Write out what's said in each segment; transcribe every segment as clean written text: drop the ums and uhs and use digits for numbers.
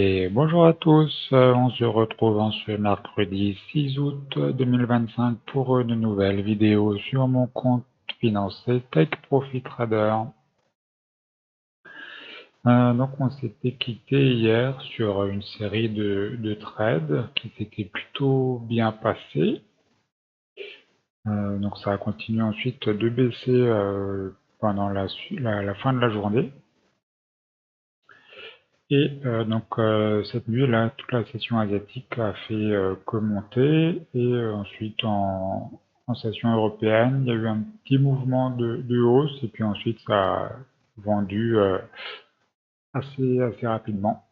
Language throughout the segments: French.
Et bonjour à tous, on se retrouve en ce mercredi 6 août 2025 pour une nouvelle vidéo sur mon compte financier Take Profit Trader. Donc on s'était quitté hier sur une série de trades qui s'étaient plutôt bien passés. Donc ça a continué ensuite de baisser pendant la fin de la journée. Et cette nuit-là, toute la session asiatique a fait que monter, et ensuite en session européenne, il y a eu un petit mouvement de hausse, et puis ensuite ça a vendu assez rapidement.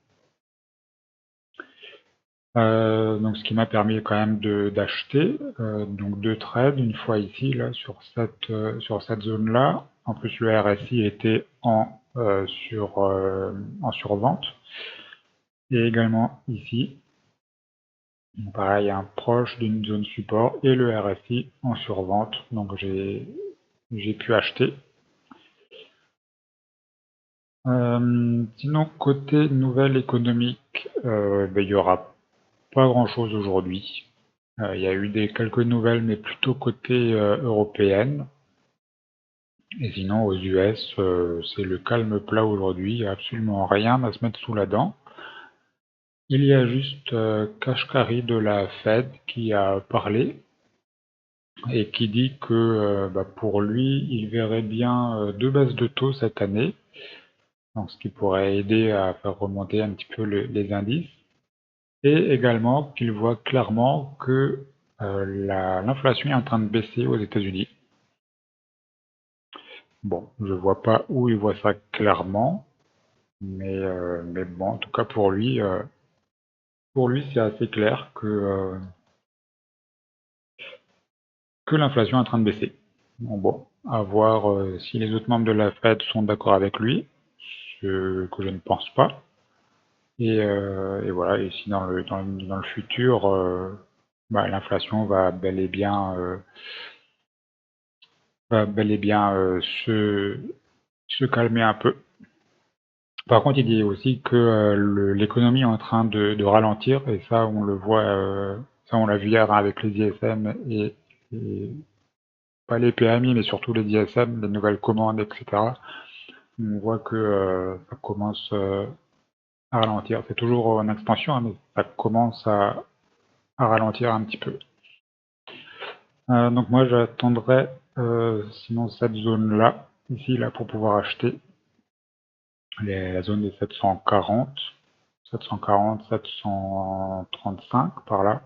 Donc ce qui m'a permis quand même d'acheter donc deux trades, une fois ici là sur cette zone-là. En plus le RSI était en survente, et également ici. Pareil, un proche d'une zone support et le RSI en survente, donc j'ai pu acheter. Sinon, côté nouvelle économique, il n'y aura pas grand chose aujourd'hui. Il y a eu quelques nouvelles, mais plutôt côté européenne. Et sinon, aux US, c'est le calme plat aujourd'hui, il n'y a absolument rien à se mettre sous la dent. Il y a juste Kashkari de la Fed qui a parlé et qui dit que pour lui, il verrait bien deux baisses de taux cette année, donc ce qui pourrait aider à faire remonter un petit peu les indices, et également qu'il voit clairement que l'inflation est en train de baisser aux États-Unis. Bon, je vois pas où il voit ça clairement, mais bon, en tout cas pour lui c'est assez clair que l'inflation est en train de baisser. Bon, à voir si les autres membres de la Fed sont d'accord avec lui, ce que je ne pense pas. Et voilà, et si dans le futur, l'inflation va bel et bien, se calmer un peu. Par contre, il dit aussi que l'économie est en train de ralentir, et ça, on le voit, ça, on l'a vu hier avec les ISM et pas les PMI, mais surtout les ISM, les nouvelles commandes, etc. On voit que ça commence à ralentir. C'est toujours en expansion, hein, mais ça commence à ralentir un petit peu. Donc moi j'attendrai sinon cette zone-là, ici là, pour pouvoir acheter la zone des 740, 735 par là,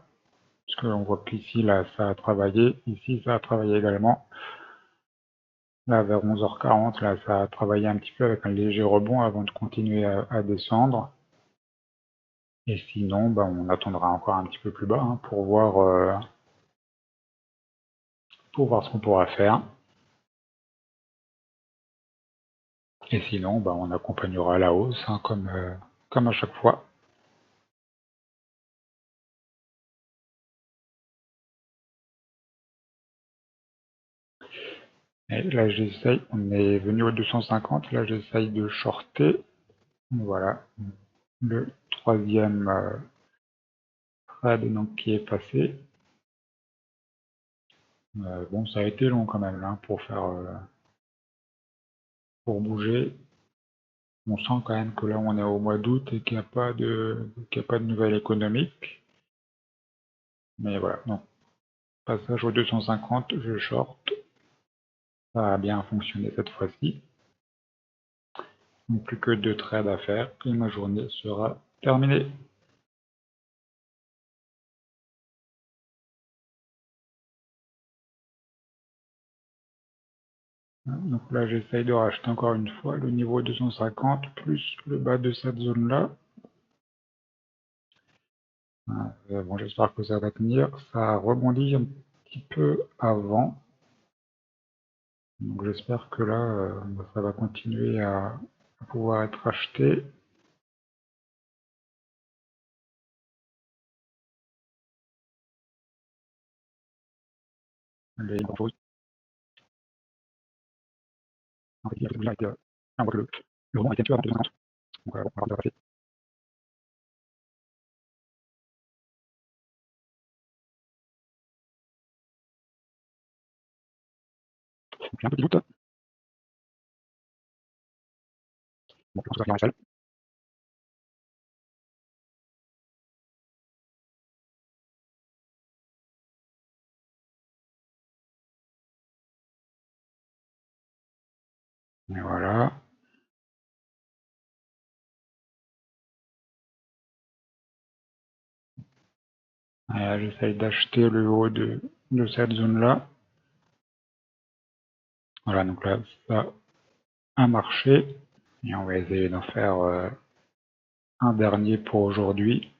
parce qu'on voit qu'ici là ça a travaillé, ici ça a travaillé également. Là vers 11h40, là ça a travaillé un petit peu avec un léger rebond avant de continuer à descendre. Et sinon, on attendra encore un petit peu plus bas, hein, pour voir ce qu'on pourra faire. Et sinon, on accompagnera la hausse, hein, comme à chaque fois. Et là, j'essaye, on est venu au 250, là, j'essaye de shorter. Voilà, le troisième trade donc, qui est passé. Bon, ça a été long quand même, là, pour bouger. On sent quand même que là, on est au mois d'août et qu'il n'y a pas de nouvelles économiques. Mais voilà, donc, passage au 250, je short. Ça a bien fonctionné cette fois-ci. Donc plus que 2 trades à faire et ma journée sera terminée. Donc là j'essaye de racheter encore une fois le niveau 250 plus le bas de cette zone-là. Bon, j'espère que ça va tenir. Ça a rebondi un petit peu avant. Donc j'espère que là ça va continuer à pouvoir être acheté. Les choses. En fait, on voit que le rebond a été un peu avant 250. Donc on va passer. J'ai un petit doute. Bon, je pense que ça va finir en SL. Et voilà. J'essaye d'acheter le haut de cette zone-là. Voilà, donc là, ça a marché. Et on va essayer d'en faire un dernier pour aujourd'hui.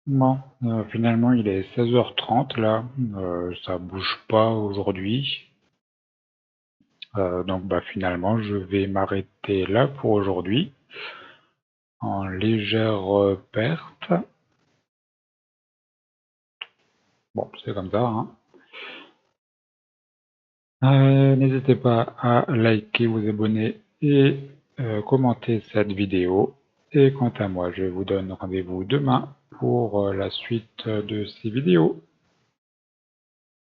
Bon, finalement, il est 16h30 là. Ça bouge pas aujourd'hui. Donc finalement, je vais m'arrêter là pour aujourd'hui. En légère perte. Bon, c'est comme ça, hein. N'hésitez pas à liker, vous abonner et commenter cette vidéo. Et quant à moi, je vous donne rendez-vous demain pour la suite de ces vidéos.